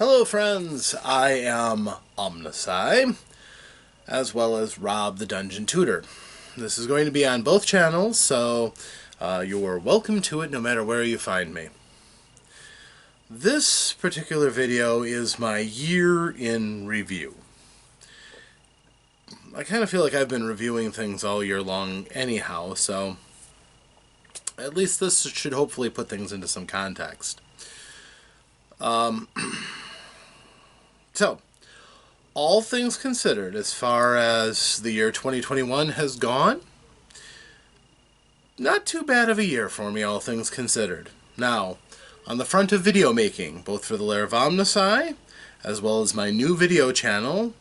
Hello friends, I am Omnisci, as well as Rob the Dungeon Tutor. This is going to be on both channels, so you're welcome to it no matter where you find me. This particular video is my year in review. I kind of feel like I've been reviewing things all year long anyhow, so at least this should hopefully put things into some context. So, all things considered, as far as the year 2021 has gone, not too bad of a year for me, all things considered. Now, on the front of video making, both for the Lair of Omnisci, as well as my new video channel,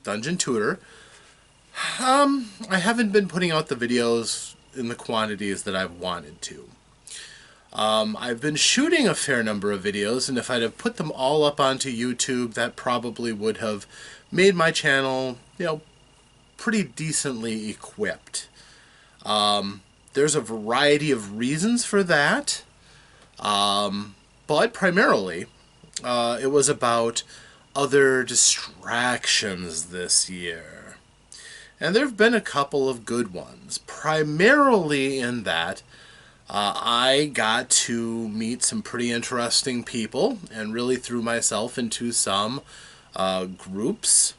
Dungeon Tutor, I haven't been putting out the videos in the quantities that I've wanted to. I've been shooting a fair number of videos, and if I'd have put them all up onto YouTube, that probably would have made my channel, pretty decently equipped. There's a variety of reasons for that, but primarily, it was about other distractions this year. And there have been a couple of good ones, primarily in that I got to meet some pretty interesting people and really threw myself into some groups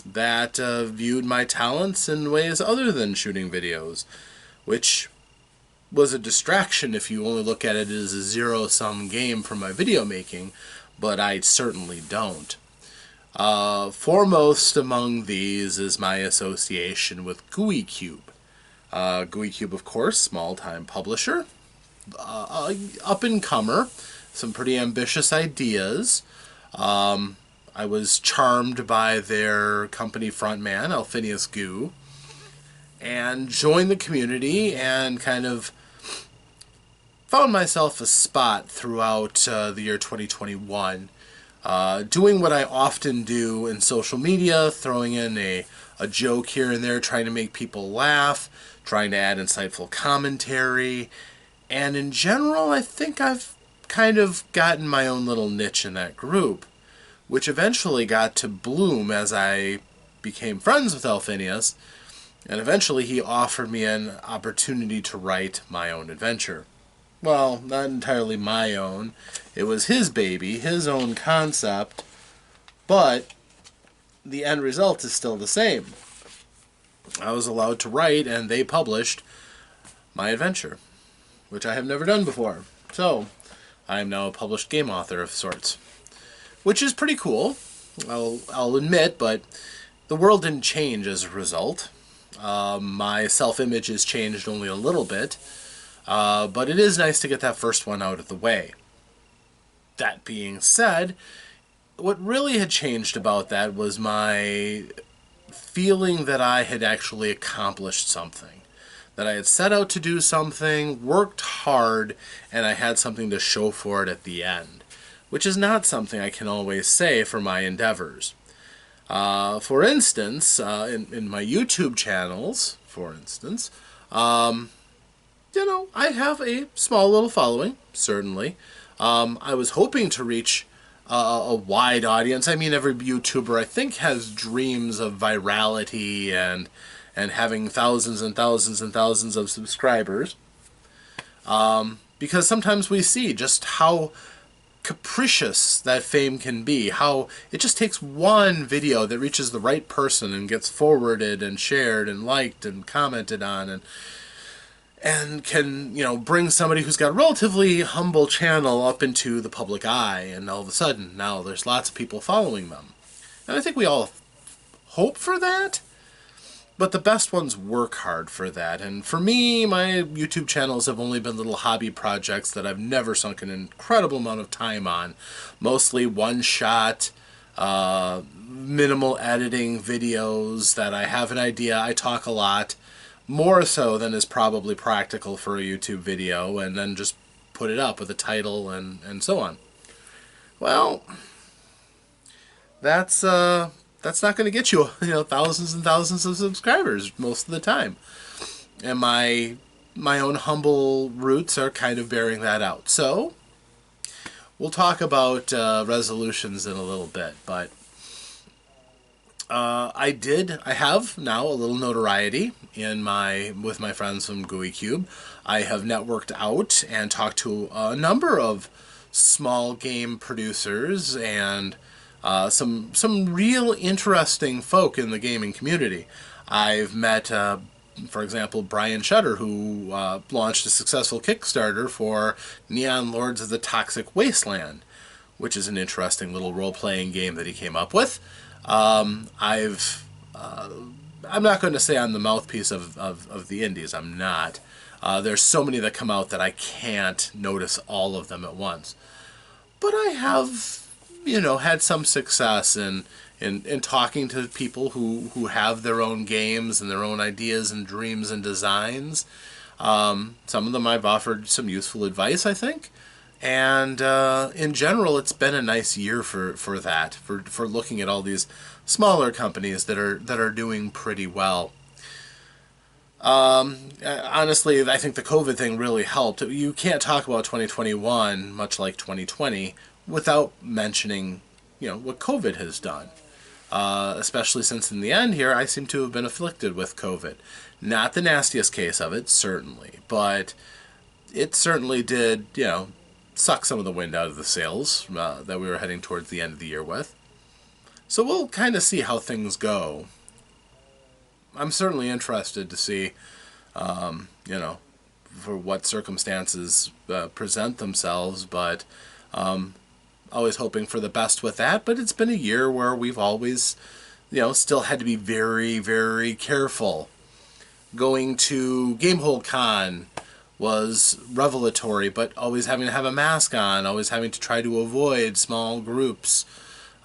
that viewed my talents in ways other than shooting videos, which was a distraction if you only look at it as a zero-sum game for my video making, but I certainly don't. Foremost among these is my association with GUICube. GUICube, of course, small-time publisher. Up-and-comer, some pretty ambitious ideas. I was charmed by their company frontman, Alphinius Goo, and joined the community and kind of found myself a spot throughout the year 2021, doing what I often do in social media, throwing in a joke here and there, trying to make people laugh, trying to add insightful commentary. And in general, I think I've kind of gotten my own little niche in that group, which eventually got to bloom as I became friends with Alphinius, and eventually he offered me an opportunity to write my own adventure. Well, not entirely my own. It was his baby, his own concept, but the end result is still the same. I was allowed to write, and they published my adventure, which I have never done before. So, I am now a published game author of sorts, which is pretty cool, I'll admit, but the world didn't change as a result. My self-image has changed only a little bit, but it is nice to get that first one out of the way. That being said, what really had changed about that was my feeling that I had actually accomplished something. That I had set out to do something, worked hard, and I had something to show for it at the end, which is not something I can always say for my endeavors. For instance, in my YouTube channels, I have a small little following, certainly. I was hoping to reach a wide audience. I mean, every YouTuber, I think, has dreams of virality and having thousands and thousands and thousands of subscribers. Because sometimes we see just how capricious that fame can be, how it just takes one video that reaches the right person and gets forwarded and shared and liked and commented on and can, bring somebody who's got a relatively humble channel up into the public eye, and all of a sudden now there's lots of people following them. And I think we all hope for that. But the best ones work hard for that, and for me, my YouTube channels have only been little hobby projects that I've never sunk an incredible amount of time on. Mostly one-shot, minimal editing videos that I have an idea, I talk a lot, more so than is probably practical for a YouTube video, and then just put it up with a title and so on. Well, that's not going to get you, thousands and thousands of subscribers most of the time. And my own humble roots are kind of bearing that out. So, we'll talk about resolutions in a little bit, but I have now a little notoriety with my friends from GUI Cube. I have networked out and talked to a number of small game producers and some real interesting folk in the gaming community. I've met, for example, Brian Shutter, who launched a successful Kickstarter for Neon Lords of the Toxic Wasteland, which is an interesting little role-playing game that he came up with. I'm not going to say I'm the mouthpiece of the indies. I'm not. There's so many that come out that I can't notice all of them at once. But I have, had some success in talking to people who have their own games and their own ideas and dreams and designs. Some of them I've offered some useful advice, I think. And in general, it's been a nice year for that, for looking at all these smaller companies that are doing pretty well. Honestly, I think the COVID thing really helped. You can't talk about 2021, much like 2020, without mentioning, what COVID has done. Especially since in the end here, I seem to have been afflicted with COVID. Not the nastiest case of it, certainly, but it certainly did, suck some of the wind out of the sails that we were heading towards the end of the year with. So we'll kind of see how things go. I'm certainly interested to see, for what circumstances present themselves, but always hoping for the best with that. But it's been a year where we've always, still had to be very, very careful. Going to Gamehole Con was revelatory, but always having to have a mask on, always having to try to avoid small groups,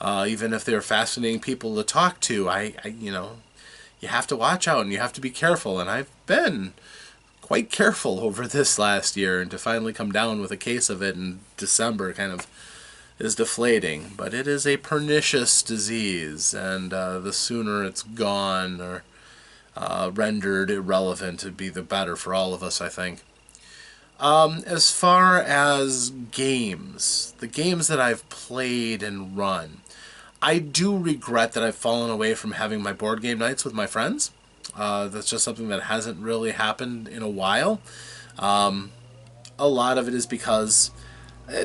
even if they're fascinating people to talk to. You have to watch out and you have to be careful, and I've been quite careful over this last year, and to finally come down with a case of it in December kind of is deflating. But it is a pernicious disease, and the sooner it's gone or rendered irrelevant, it'd be the better for all of us, I think. As far as games, the games that I've played and run, I do regret that I've fallen away from having my board game nights with my friends. That's just something that hasn't really happened in a while. A lot of it is because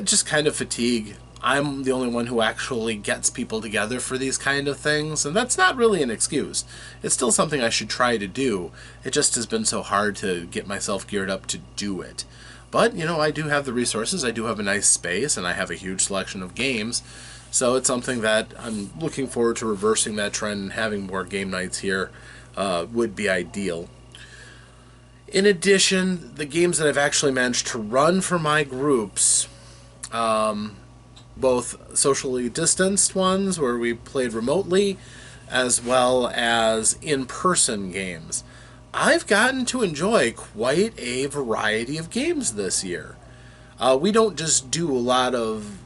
just kind of fatigue. I'm the only one who actually gets people together for these kind of things, and that's not really an excuse. It's still something I should try to do. It just has been so hard to get myself geared up to do it. But, I do have the resources, I do have a nice space, and I have a huge selection of games, so it's something that I'm looking forward to reversing that trend, and having more game nights here would be ideal. In addition, the games that I've actually managed to run for my groups, both socially distanced ones where we played remotely, as well as in-person games, I've gotten to enjoy quite a variety of games this year. We don't just do a lot of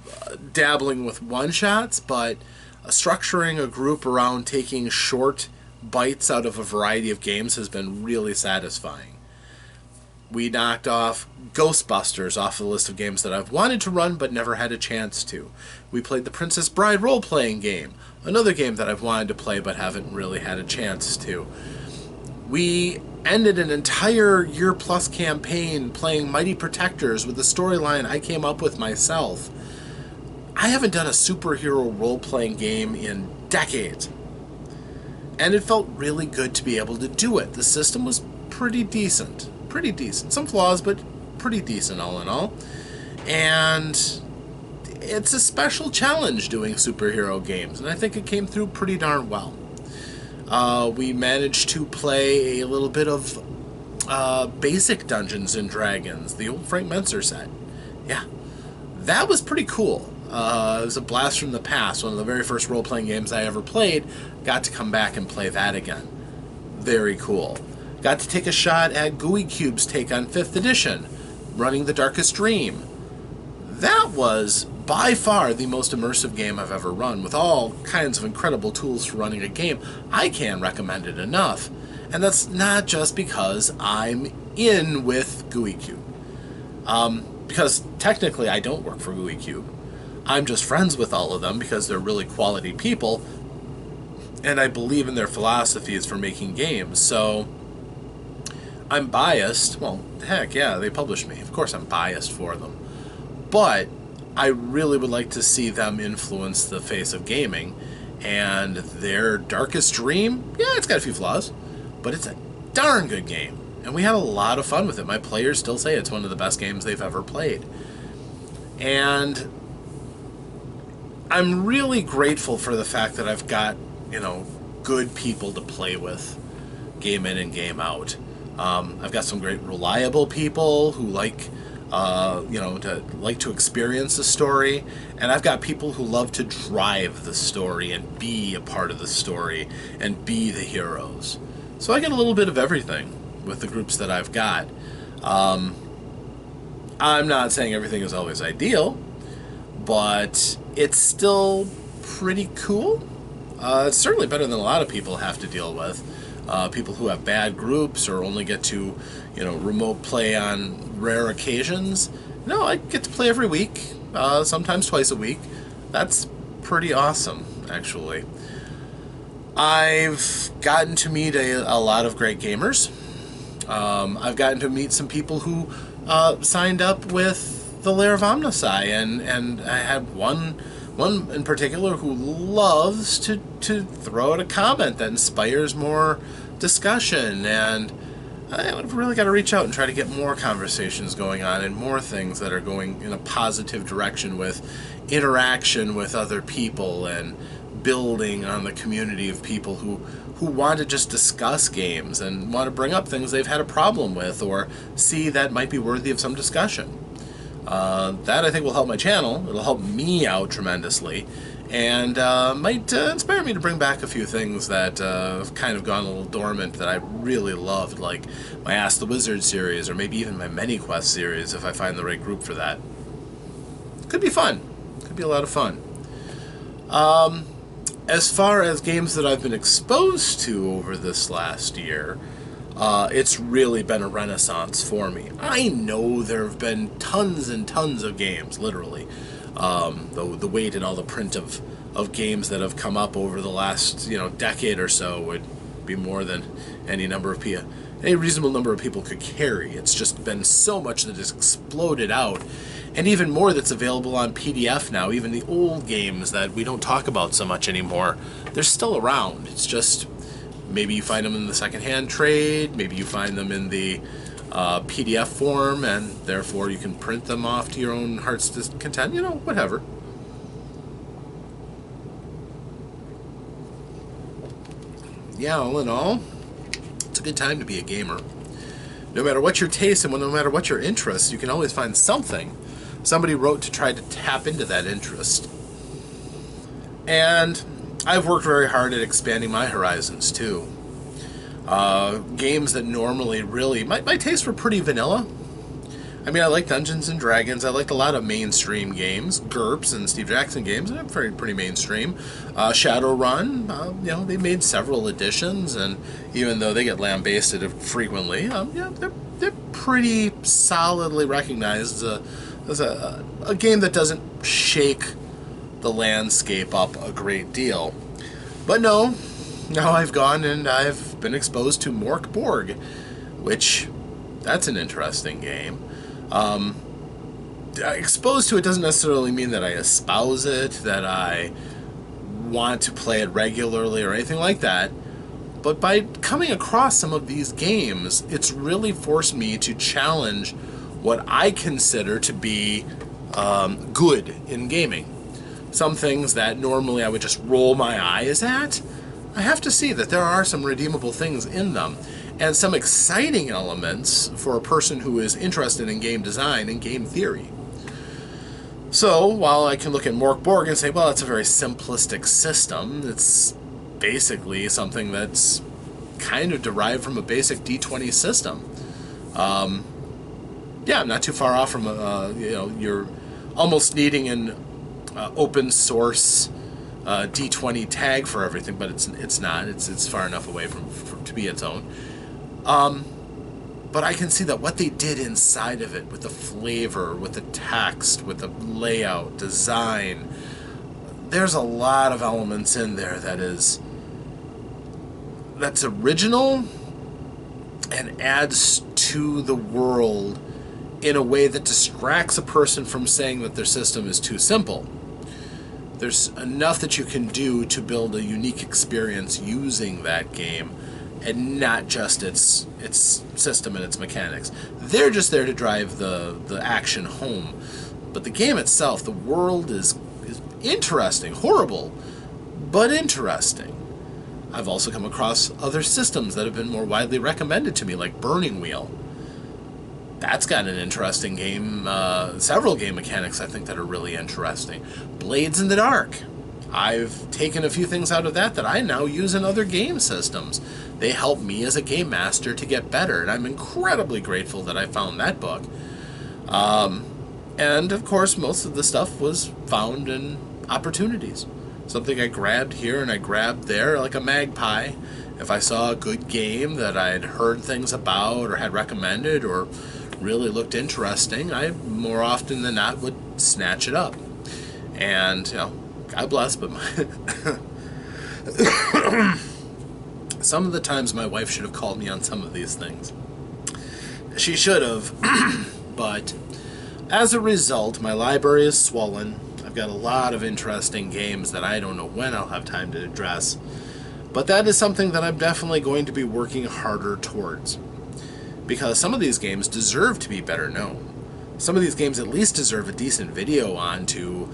dabbling with one-shots, but structuring a group around taking short bites out of a variety of games has been really satisfying. We knocked off Ghostbusters off the list of games that I've wanted to run but never had a chance to. We played the Princess Bride role-playing game, another game that I've wanted to play but haven't really had a chance to. We ended an entire year-plus campaign playing Mighty Protectors with a storyline I came up with myself. I haven't done a superhero role-playing game in decades, and it felt really good to be able to do it. The system was pretty decent. Some flaws, but pretty decent all in all. And it's a special challenge doing superhero games, and I think it came through pretty darn well. We managed to play a little bit of basic Dungeons and Dragons, the old Frank Menser set. Yeah, that was pretty cool. It was a blast from the past. One of the very first role-playing games I ever played. Got to come back and play that again. Very cool. Got to take a shot at GUI Cube's take on 5th edition, running The Darkest Dream. That was by far the most immersive game I've ever run, with all kinds of incredible tools for running a game. I can't recommend it enough. And that's not just because I'm in with GUI Cube. Because technically I don't work for GUI Cube. I'm just friends with all of them because they're really quality people, and I believe in their philosophies for making games. So I'm biased. Well, heck yeah, they publish me. Of course I'm biased for them. But I really would like to see them influence the face of gaming. And their Darkest Dream, yeah, it's got a few flaws, but it's a darn good game. And we had a lot of fun with it. My players still say it's one of the best games they've ever played. And I'm really grateful for the fact that I've got, good people to play with, game in and game out. I've got some great reliable people who like to experience the story, and I've got people who love to drive the story and be a part of the story and be the heroes. So I get a little bit of everything with the groups that I've got. I'm not saying everything is always ideal, but it's still pretty cool. It's certainly better than a lot of people have to deal with. People who have bad groups or only get to, remote play on rare occasions. No, I get to play every week, sometimes twice a week. That's pretty awesome, actually. I've gotten to meet a lot of great gamers. I've gotten to meet some people who signed up with the Lair of Omnisci, and I had one in particular who loves to throw out a comment that inspires more discussion, and I've really got to reach out and try to get more conversations going on and more things that are going in a positive direction with interaction with other people and building on the community of people who want to just discuss games and want to bring up things they've had a problem with or see that might be worthy of some discussion. That I think will help my channel. It'll help me out tremendously, and might inspire me to bring back a few things that have kind of gone a little dormant that I really loved, like my Ask the Wizard series, or maybe even my ManyQuest series if I find the right group for that. Could be fun. Could be a lot of fun. As far as games that I've been exposed to over this last year, it's really been a renaissance for me. I know there have been tons and tons of games, literally. The weight and all the print of games that have come up over the last decade or so would be more than any reasonable number of people could carry. It's just been so much that has exploded out, and even more that's available on PDF now. Even the old games that we don't talk about so much anymore, they're still around. It's just maybe you find them in the secondhand trade, maybe you find them in the PDF form, and therefore you can print them off to your own heart's content, whatever. Yeah, all in all, it's a good time to be a gamer. No matter what your taste and no matter what your interests, you can always find something somebody wrote to try to tap into that interest. And I've worked very hard at expanding my horizons, too. Games that normally really... My tastes were pretty vanilla. I mean, I like Dungeons & Dragons. I liked a lot of mainstream games. GURPS and Steve Jackson games. They're pretty mainstream. Shadowrun, they made several editions, and even though they get lambasted frequently, they're pretty solidly recognized as a game that doesn't shake the landscape up a great deal. But now I've gone and I've been exposed to Mork Borg, which, that's an interesting game. Exposed to it doesn't necessarily mean that I espouse it, that I want to play it regularly or anything like that. But by coming across some of these games, it's really forced me to challenge what I consider to be good in gaming. Some things that normally I would just roll my eyes at, I have to see that there are some redeemable things in them, and some exciting elements for a person who is interested in game design and game theory. So, while I can look at Mork Borg and say, well, it's a very simplistic system, it's basically something that's kind of derived from a basic D20 system. Yeah, I'm not too far off from, you're almost needing an open source D20 tag for everything, but it's not. It's far enough away from to be its own. But I can see that what they did inside of it, with the flavor, with the text, with the layout, design, there's a lot of elements in there that's original and adds to the world in a way that distracts a person from saying that their system is too simple. There's enough that you can do to build a unique experience using that game, and not just its system and its mechanics. They're just there to drive the action home. But the game itself, the world is interesting. Horrible, but interesting. I've also come across other systems that have been more widely recommended to me, like Burning Wheel. That's got an interesting game, several game mechanics I think that are really interesting. Blades in the Dark. I've taken a few things out of that I now use in other game systems. They help me as a game master to get better, and I'm incredibly grateful that I found that book. And of course, most of the stuff was found in opportunities. Something I grabbed here and I grabbed there like a magpie. If I saw a good game that I'd heard things about or had recommended or really looked interesting, I more often than not would snatch it up. And, God bless, but some of the times my wife should have called me on some of these things. She should have, but as a result, my library is swollen. I've got a lot of interesting games that I don't know when I'll have time to address, but that is something that I'm definitely going to be working harder towards, because some of these games deserve to be better known. Some of these games at least deserve a decent video on to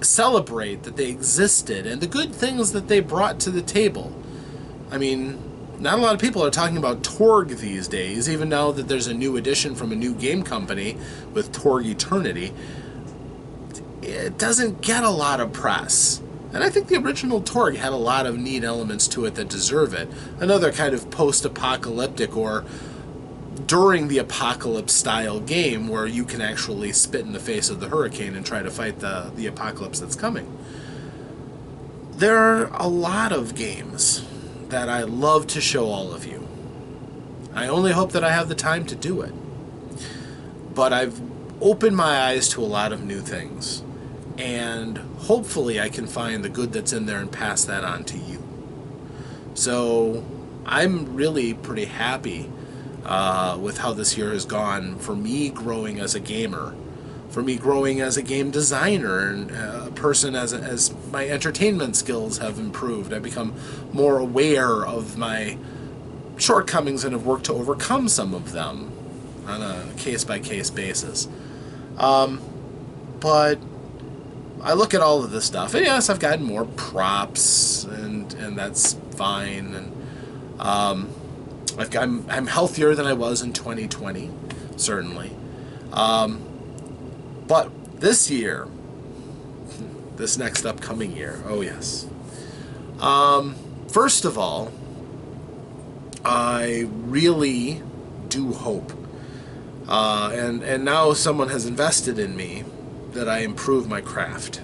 celebrate that they existed and the good things that they brought to the table. I mean, not a lot of people are talking about Torg these days, even now that there's a new edition from a new game company with Torg Eternity. It doesn't get a lot of press. And I think the original Torg had a lot of neat elements to it that deserve it. Another kind of post-apocalyptic or during the apocalypse style game where you can actually spit in the face of the hurricane and try to fight the apocalypse that's coming. There are a lot of games that I love to show all of you. I only hope that I have the time to do it. But I've opened my eyes to a lot of new things, and hopefully I can find the good that's in there and pass that on to you. So I'm really pretty happy with how this year has gone for me growing as a gamer, for me growing as a game designer, and a person as my entertainment skills have improved. I've become more aware of my shortcomings and have worked to overcome some of them on a case-by-case basis. But I look at all of this stuff, and yes, I've gotten more props, and that's fine, and I'm healthier than I was in 2020, certainly. But this year, this next upcoming year, oh yes. First of all, I really do hope, and now someone has invested in me, that I improve my craft,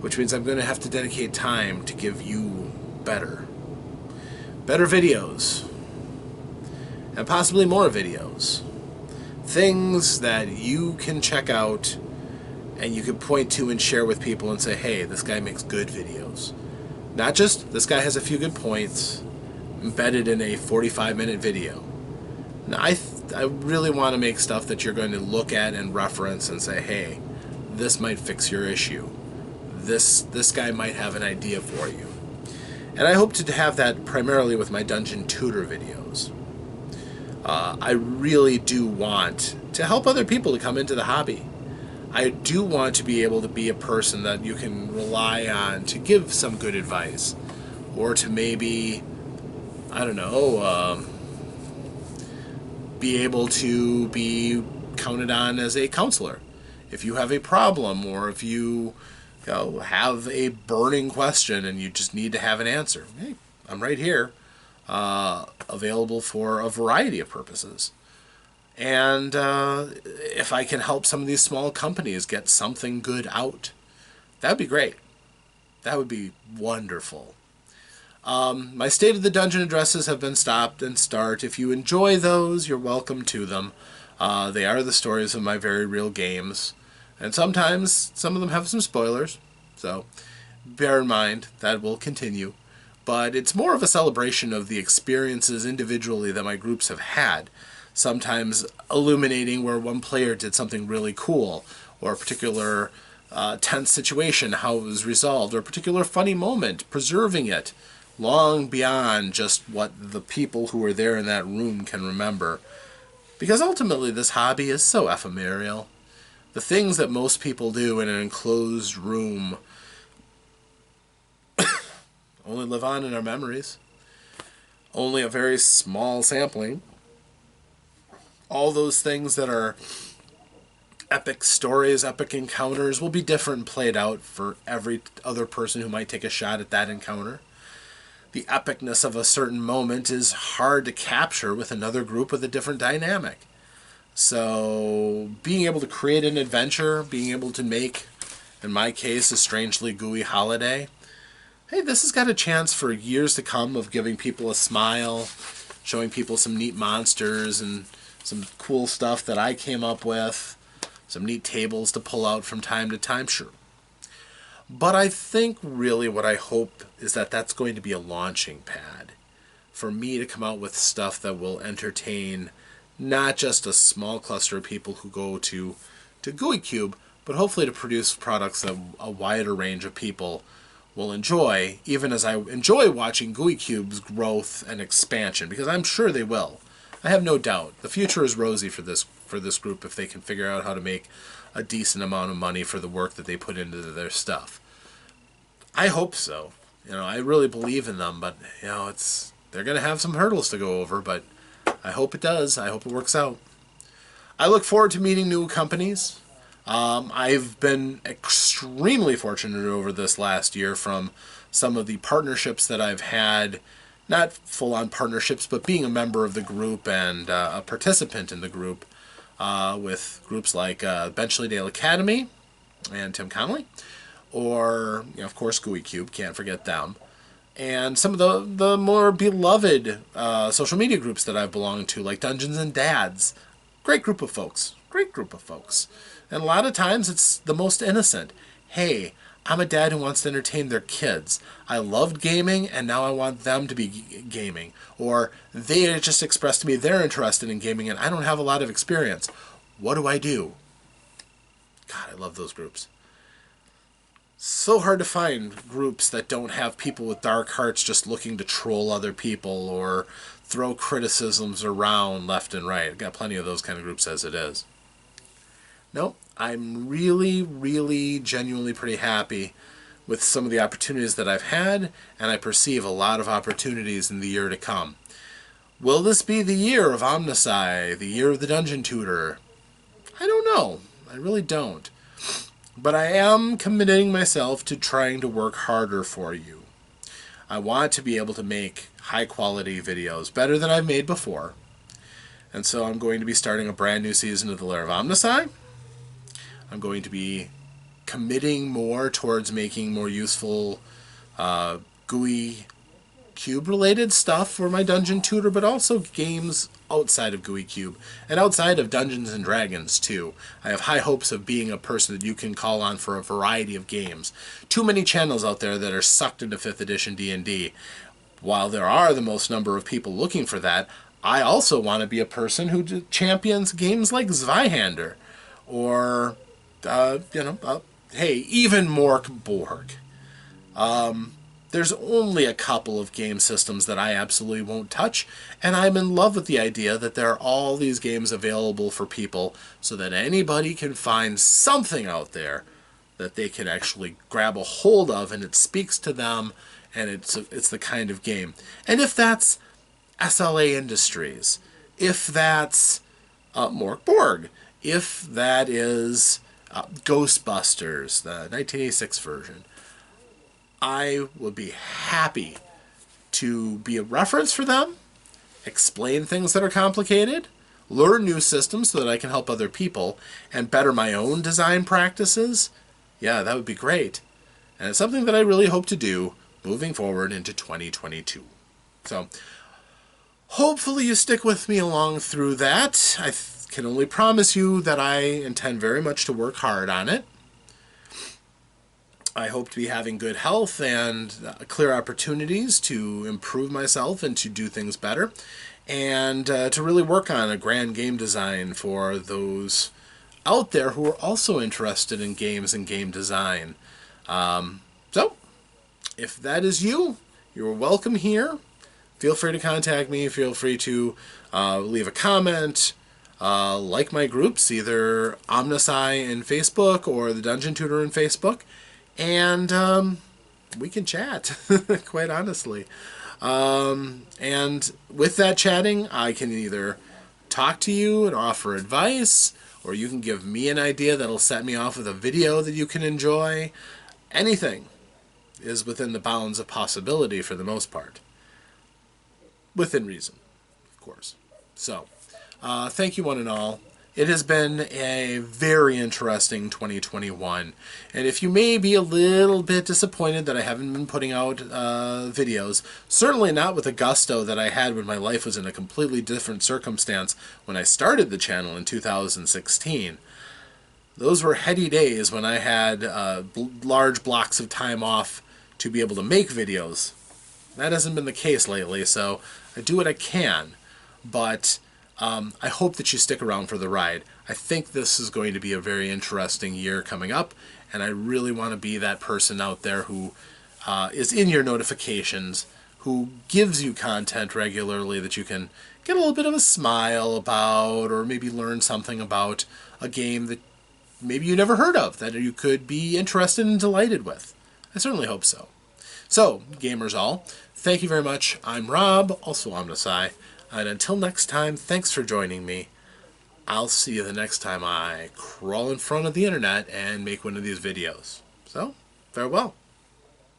which means I'm going to have to dedicate time to give you better videos, and possibly more videos. Things that you can check out and you can point to and share with people and say, hey, this guy makes good videos. Not just, this guy has a few good points embedded in a 45-minute video. Now, I really want to make stuff that you're going to look at and reference and say, hey, this might fix your issue. This guy might have an idea for you. And I hope to have that primarily with my Dungeon Tutor videos. I really do want to help other people to come into the hobby. I do want to be able to be a person that you can rely on to give some good advice, or to maybe, I don't know, be able to be counted on as a counselor. If you have a problem, or if you have a burning question and you just need to have an answer, hey, I'm right here, available for a variety of purposes. And if I can help some of these small companies get something good out, that would be great. That would be wonderful. My State of the Dungeon addresses have been stopped and start. If you enjoy those, you're welcome to them. They are the stories of my very real games. And sometimes some of them have some spoilers. So bear in mind that will continue. But it's more of a celebration of the experiences individually that my groups have had. Sometimes illuminating where one player did something really cool, or a particular tense situation, how it was resolved, or a particular funny moment, preserving it long beyond just what the people who were there in that room can remember. Because ultimately this hobby is so ephemeral. The things that most people do in an enclosed room only live on in our memories. Only a very small sampling. All those things that are epic stories, epic encounters, will be different and played out for every other person who might take a shot at that encounter. The epicness of a certain moment is hard to capture with another group with a different dynamic. So being able to create an adventure, being able to make, in my case, a strangely gooey holiday, hey, this has got a chance for years to come of giving people a smile, showing people some neat monsters and some cool stuff that I came up with, some neat tables to pull out from time to time, sure. But I think really what I hope is that that's going to be a launching pad for me to come out with stuff that will entertain not just a small cluster of people who go to Gooey Cube, but hopefully to produce products that a wider range of people will enjoy, even as I enjoy watching Gooey Cube's growth and expansion, because I'm sure they will. I have no doubt. The future is rosy for this group if they can figure out how to make a decent amount of money for the work that they put into their stuff. I hope so. I really believe in them, but they're going to have some hurdles to go over, but I hope it does. I hope it works out. I look forward to meeting new companies. I've been extremely fortunate over this last year from some of the partnerships that I've had, not full-on partnerships, but being a member of the group and a participant in the group with groups like Benchley-Dale Academy and Tim Connolly, or, of course, Gooey Cube, can't forget them. And some of the more beloved social media groups that I've belonged to, like Dungeons and Dads. Great group of folks. Great group of folks. And a lot of times it's the most innocent. Hey, I'm a dad who wants to entertain their kids. I loved gaming, and now I want them to be gaming. Or they just expressed to me they're interested in gaming, and I don't have a lot of experience. What do I do? God, I love those groups. So hard to find groups that don't have people with dark hearts just looking to troll other people or throw criticisms around left and right. I've got plenty of those kind of groups as it is. Nope, I'm really, really genuinely pretty happy with some of the opportunities that I've had, and I perceive a lot of opportunities in the year to come. Will this be the year of Omnisci, the year of the Dungeon Tutor? I don't know. I really don't. But I am committing myself to trying to work harder for you. I want to be able to make high-quality videos, better than I've made before. And so I'm going to be starting a brand new season of The Lair of Omnisci. I'm going to be committing more towards making more useful GUI Cube-related stuff for my Dungeon Tutor, but also games outside of GUI Cube, and outside of Dungeons and Dragons, too. I have high hopes of being a person that you can call on for a variety of games. Too many channels out there that are sucked into 5th edition D&D. While there are the most number of people looking for that, I also want to be a person who champions games like Zweihander, or, hey, even Mork Borg. There's only a couple of game systems that I absolutely won't touch, and I'm in love with the idea that there are all these games available for people so that anybody can find something out there that they can actually grab a hold of, and it speaks to them, and it's the kind of game. And if that's SLA Industries, if that's Mork Borg, if that is Ghostbusters, the 1986 version, I would be happy to be a reference for them, explain things that are complicated, learn new systems so that I can help other people, and better my own design practices. Yeah, that would be great. And it's something that I really hope to do moving forward into 2022. So hopefully you stick with me along through that. I can only promise you that I intend very much to work hard on it. I hope to be having good health and clear opportunities to improve myself and to do things better, and to really work on a grand game design for those out there who are also interested in games and game design. So, if that is you, you're welcome here. Feel free to contact me. Feel free to leave a comment. Like my groups, either Omnisci in Facebook or the Dungeon Tutor in Facebook. And we can chat, quite honestly. And with that chatting, I can either talk to you and offer advice, or you can give me an idea that'll set me off with a video that you can enjoy. Anything is within the bounds of possibility for the most part. Within reason, of course. So, thank you one and all. It has been a very interesting 2021. And if you may be a little bit disappointed that I haven't been putting out videos, certainly not with the gusto that I had when my life was in a completely different circumstance when I started the channel in 2016. Those were heady days when I had large blocks of time off to be able to make videos. That hasn't been the case lately, so I do what I can. But I hope that you stick around for the ride. I think this is going to be a very interesting year coming up, and I really want to be that person out there who is in your notifications, who gives you content regularly that you can get a little bit of a smile about, or maybe learn something about a game that maybe you never heard of, that you could be interested and delighted with. I certainly hope so. So, gamers all, thank you very much. I'm Rob, also Omnisci. And until next time, thanks for joining me. I'll see you the next time I crawl in front of the internet and make one of these videos. So, farewell.